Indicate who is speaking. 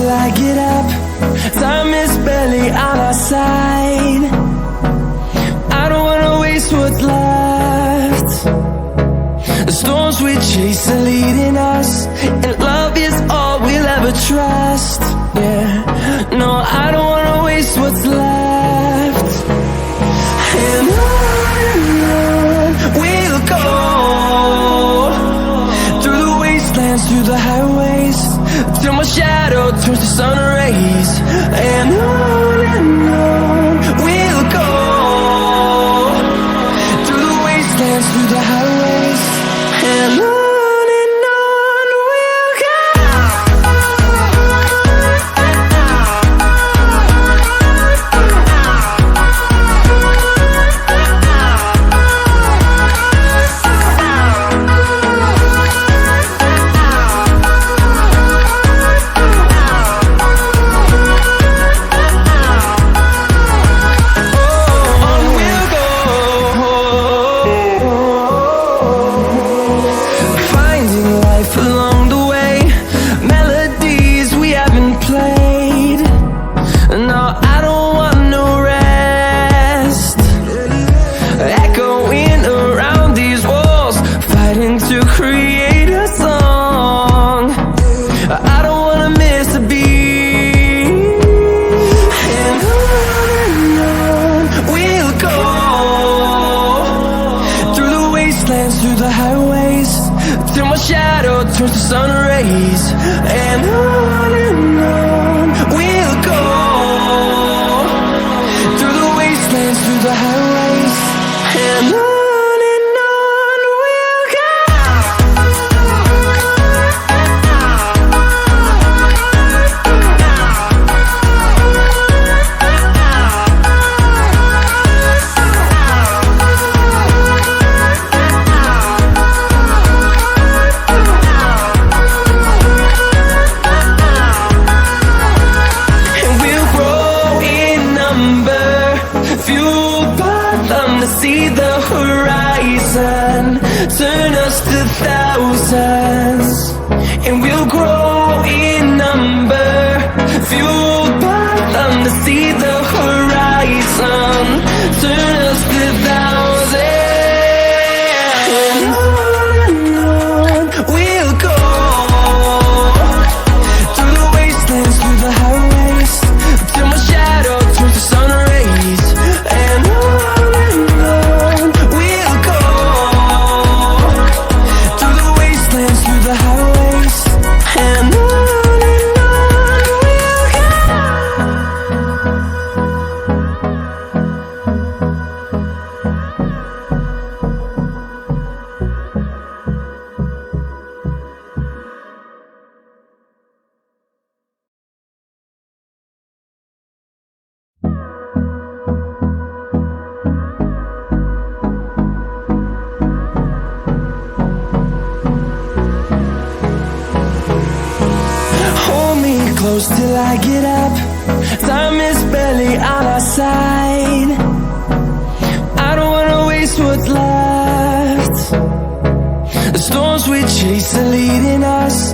Speaker 1: till I get up. Time is barely on our side. I don't wanna waste what's left. The storms we chase are leading us, and love is all we'll ever trust. Yeah, no, I don't wanna waste what's left. And on we'll go, through the wastelands, through the highways, till my shadow turns to sun rays. And on we'll go, through the wastelands, through the highways, and on we'll go. Through the highways, till my shadow turns to sun rays. And on we'll go, through the wastelands, through the highways, and on. See the horizon, turn us to thousands, and we'll grow in number, fueled by them. To see the horizon, turn us to thousands, and on we'll go, through the wastelands, through the highways, till my shadow turns to sun rays. And close till I get up. Time is barely on our side. I don't wanna waste what's left. The storms we chase are leading us,